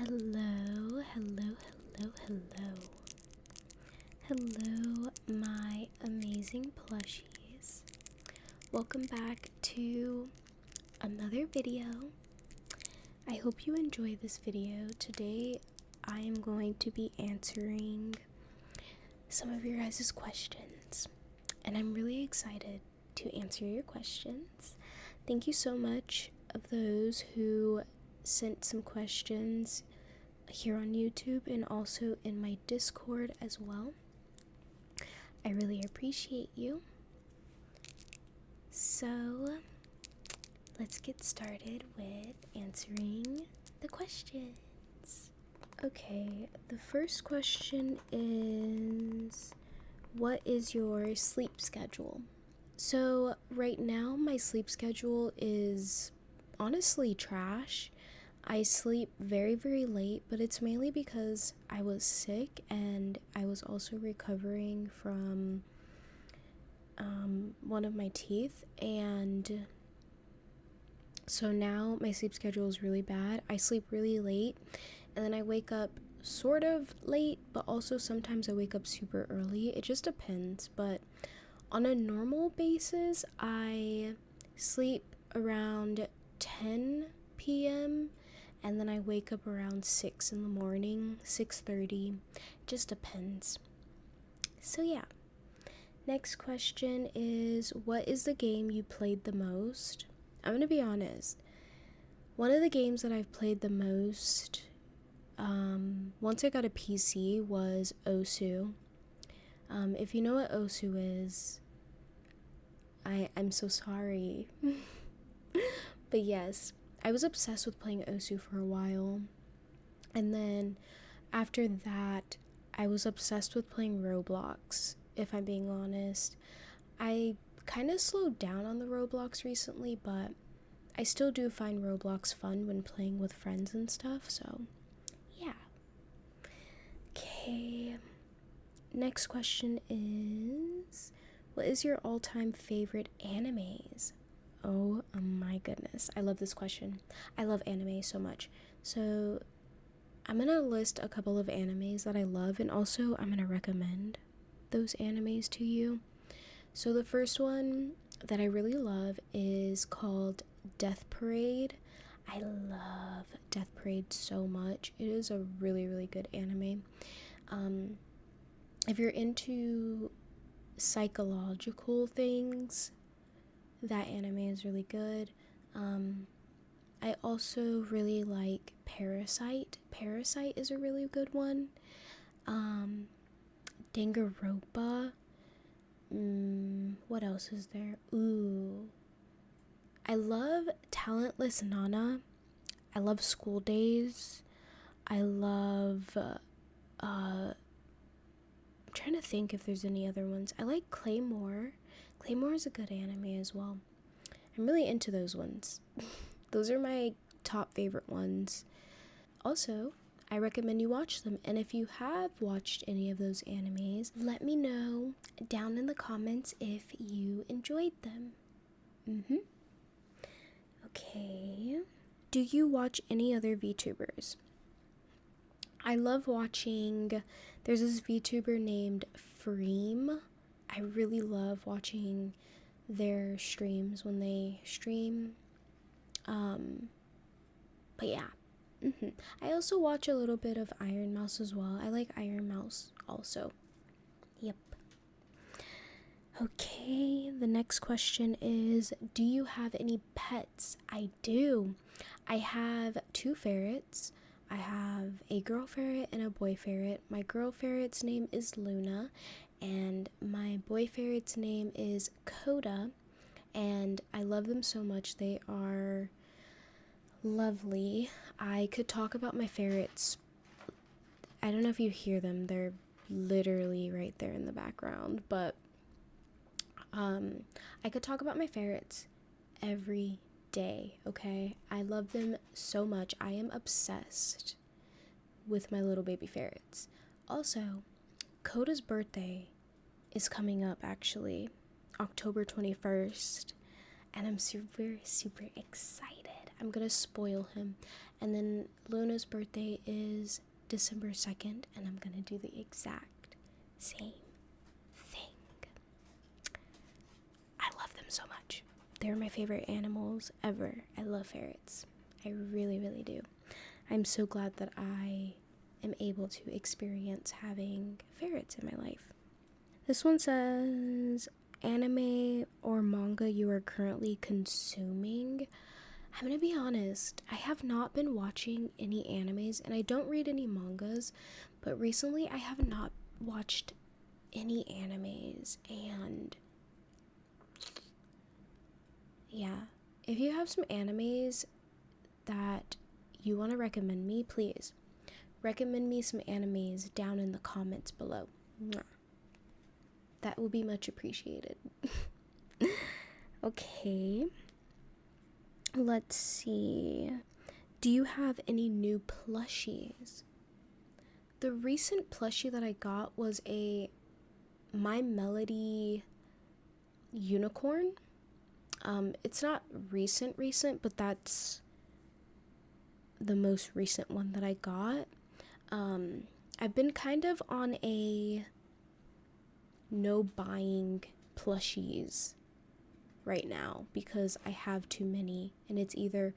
Hello, hello, hello, hello. Hello, my amazing plushies. Welcome back to another video. I hope you enjoy this video. Today, I am going to be answering some of your guys' questions, and I'm really excited to answer your questions. Thank you so much of those who sent some questions here on YouTube and also in my Discord as well. I really appreciate you. So let's get started with answering the questions. Okay, the first question is, what is your sleep schedule? So right now my sleep schedule is honestly trash. I sleep very, very late, but it's mainly because I was sick and I was also recovering from one of my teeth, and so now my sleep schedule is really bad. I sleep really late and then I wake up sort of late, but also sometimes I wake up super early. It just depends, but on a normal basis, I sleep around 10 p.m. and then I wake up around 6 in the morning, 6:30. Just depends. So yeah. Next question is, what is the game you played the most? I'm gonna be honest. One of the games that I've played the most, once I got a PC, was Osu. If you know what Osu is, I'm so sorry. But yes, I was obsessed with playing Osu for a while. And then after that, I was obsessed with playing Roblox, if I'm being honest. I kind of slowed down on the Roblox recently, but I still do find Roblox fun when playing with friends and stuff, so yeah. Okay, next question is, what is your all-time favorite animes? Oh my goodness, I love this question. I love anime so much. So I'm gonna list a couple of animes that I love, and also I'm gonna recommend those animes to you. So the first one that I really love is called Death Parade. I love Death Parade so much. It is a really, really good anime. If you're into psychological things, that anime is really good. I also really like Parasite. Parasite is a really good one. Danganronpa. What else is there? Ooh. I love Talentless Nana. I love School Days. I love, I'm trying to think if there's any other ones. I like Claymore. Claymore is a good anime as well. I'm really into those ones. Those are my top favorite ones. Also, I recommend you watch them. And if you have watched any of those animes, let me know down in the comments if you enjoyed them. Okay. Do you watch any other VTubers? I love watching, there's this VTuber named Freem. I really love watching their streams when they stream. But yeah. I also watch a little bit of Iron Mouse as well. I like Iron Mouse also. Yep. Okay, the next question is, do you have any pets? I do. I have 2 ferrets. I have a girl ferret and a boy ferret. My girl ferret's name is Luna, and my boy ferret's name is Coda, and I love them so much. They are lovely. I could talk about my ferrets. I don't know if you hear them. They're literally right there in the background, but I could talk about my ferrets every day, okay? I love them so much. I am obsessed with my little baby ferrets. Also, Coda's birthday is coming up, actually, October 21st, and I'm super, super excited. I'm gonna spoil him And then Luna's birthday is December 2nd, and I'm gonna do the exact same thing. I love them so much. They're my favorite animals ever. I love ferrets. I really, really do. I'm so glad that I am able to experience having ferrets in my life. This one says, anime or manga you are currently consuming. I'm gonna be honest, I have not been watching any animes and I don't read any mangas, but recently I have not watched any animes. And yeah, if you have some animes that you want to recommend me, please recommend me some animes down in the comments below. Mwah. That will be much appreciated. Okay, let's see. Do you have any new plushies? The recent plushie that I got was a My Melody unicorn. It's not recent, but that's the most recent one that I got. I've been kind of on a no buying plushies right now because I have too many, and it's either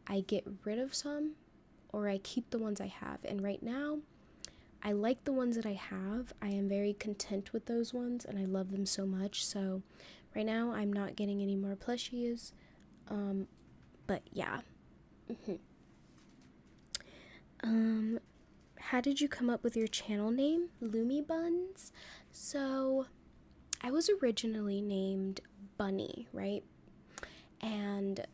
I get rid of some or I keep the ones I have. And right now I like the ones that I have. I am very content with those ones and I love them so much. So right now I'm not getting any more plushies. But yeah. How did you come up with your channel name, Lumi Buns? So I was originally named Bunny, right? And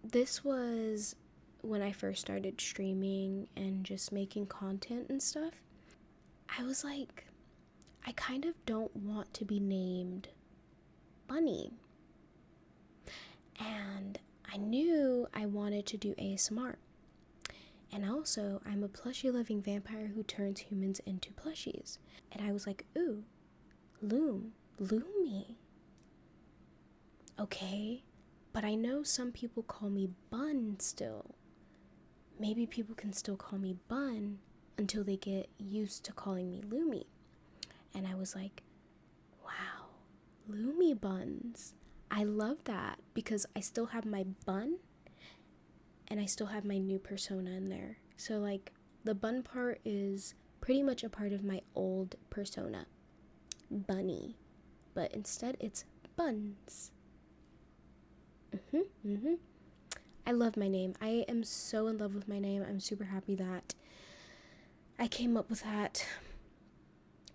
this was when I first started streaming and just making content and stuff. I was like, I kind of don't want to be named Bunny. And I knew I wanted to do ASMR. And also, I'm a plushie loving vampire who turns humans into plushies. And I was like, ooh, Lumi. Okay, but I know some people call me Bun still. Maybe people can still call me Bun until they get used to calling me Lumi. And I was like, wow, Lumi Buns. I love that because I still have my bun and I still have my new persona in there. So like the bun part is pretty much a part of my old persona, Bunny, but instead it's Buns. I love my name. I am so in love with my name. I'm super happy that I came up with that.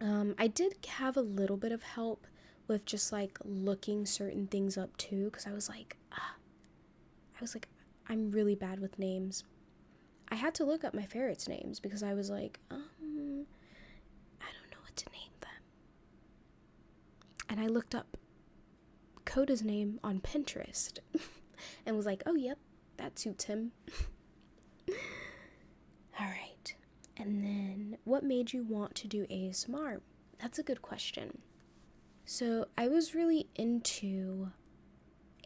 I did have a little bit of help with just like looking certain things up too, because I was like, I'm really bad with names. I had to look up my ferrets' names because I was like, I don't know what to name them. And I looked up Coda's name on Pinterest and was like, oh, yep, that suits him. All right. And then what made you want to do ASMR? That's a good question. So I was really into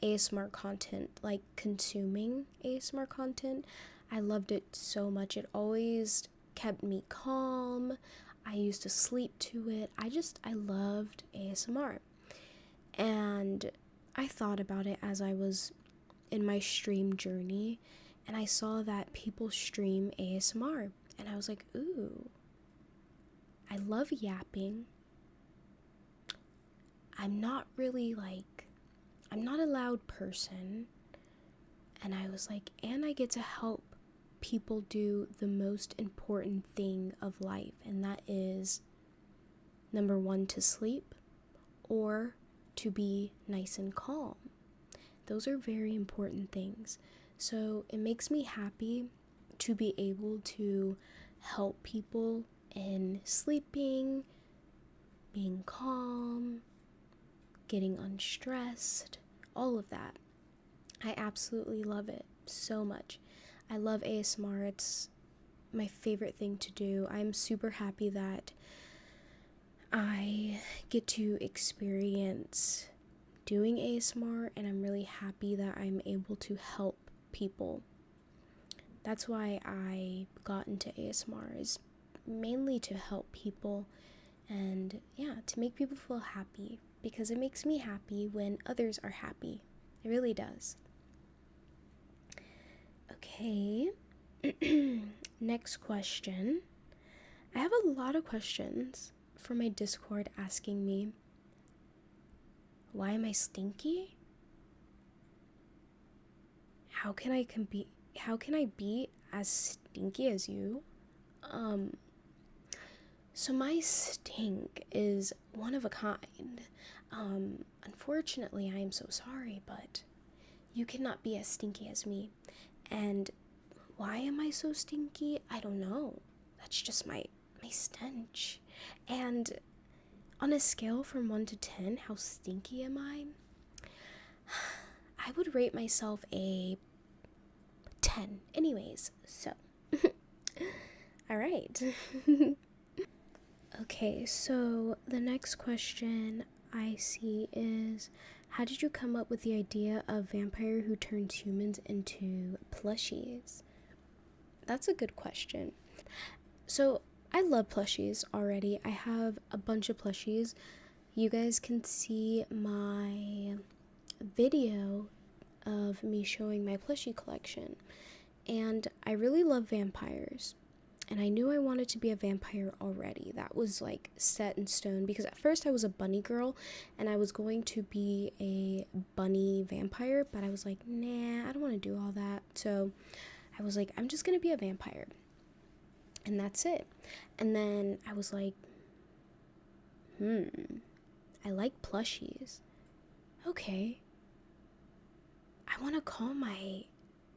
ASMR content, like consuming ASMR content. I loved it so much. It always kept me calm. I used to sleep to it. I loved ASMR. And I thought about it as I was in my stream journey, and I saw that people stream ASMR. And I was like, ooh, I love yapping. I'm not a loud person. And I was like, and I get to help people do the most important thing of life. And that is, number one, to sleep or to be nice and calm. Those are very important things. So it makes me happy to be able to help people in sleeping, being calm, getting unstressed, all of that. I absolutely love it so much. I love ASMR. It's my favorite thing to do. I'm super happy that I get to experience doing ASMR, and I'm really happy that I'm able to help people. that's why I got into ASMR, is mainly to help people and yeah, to make people feel happy, because it makes me happy when others are happy. It really does. Okay. Next question. I have a lot of questions from my Discord asking me, why am I stinky? How can I be as stinky as you? So my stink is one of a kind. Unfortunately, I am so sorry, but you cannot be as stinky as me. And why am I so stinky? I don't know. That's just my stench. And on a scale from 1 to 10, how stinky am I? I would rate myself a 10. Anyways, so. All right. Okay, so the next question I see is, how did you come up with the idea of vampire who turns humans into plushies? That's a good question. So I love plushies already. I have a bunch of plushies. You guys can see my video of me showing my plushie collection. And I really love vampires. And I knew I wanted to be a vampire already. That was like set in stone, because at first I was a bunny girl and I was going to be a bunny vampire, but I was like, nah, I don't want to do all that. So I was like, I'm just going to be a vampire. And that's it. And then I was like, I like plushies. Okay. I want to call my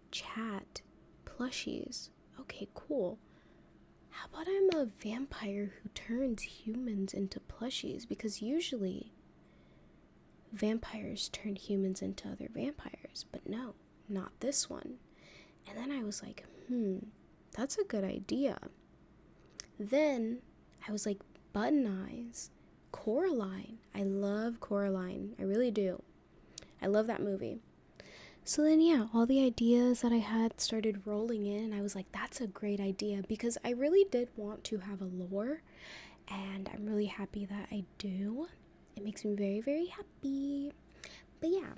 chat plushies. Okay, cool. How about I'm a vampire who turns humans into plushies? Because usually vampires turn humans into other vampires, but no, not this one. And then I was like, that's a good idea. Then I was like, Button Eyes, Coraline. I love Coraline. I really do. I love that movie. So then, yeah, all the ideas that I had started rolling in, and I was like, that's a great idea, because I really did want to have a lore, and I'm really happy that I do. It makes me very, very happy. But yeah,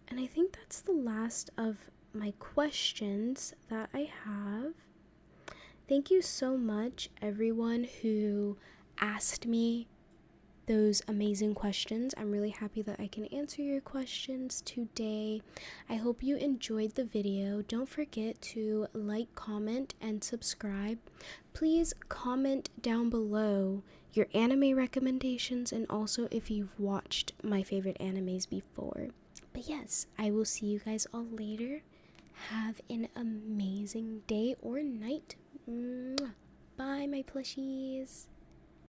and I think that's the last of my questions that I have. Thank you so much, everyone who asked me those amazing questions. I'm really happy that I can answer your questions today. I hope you enjoyed the video. Don't forget to like, comment, and subscribe. Please comment down below your anime recommendations, and also if you've watched my favorite animes before. But yes, I will see you guys all later. Have an amazing day or night. Mwah. Bye, my plushies.